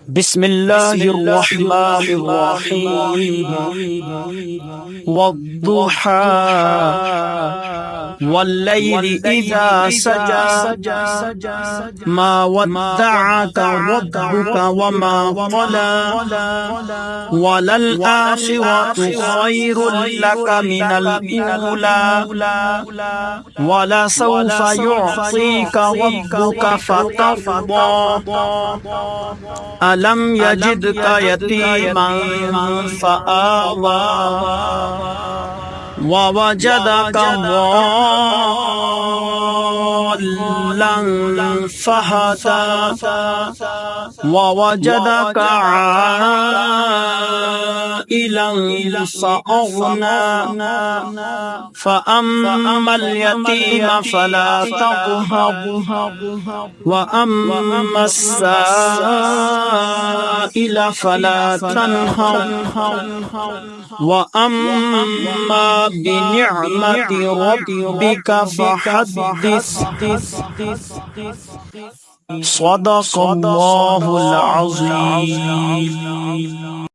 بسم الله الرحمن الرحيم والضحى والليل إذا سجى ما ودعك ربك وما قلى وللآخرة خير لك من الأولى ولسوف يعطيك ربك فترضى ألم يجدك يتيما فآوى ووجدك ضالا فهدى ووجدك عائلا فأغنى فأما اليتيم فلا تقهر وأما السائل فلا تنهر وأما بنعمة ربك فحدث. صدق الله العظيم.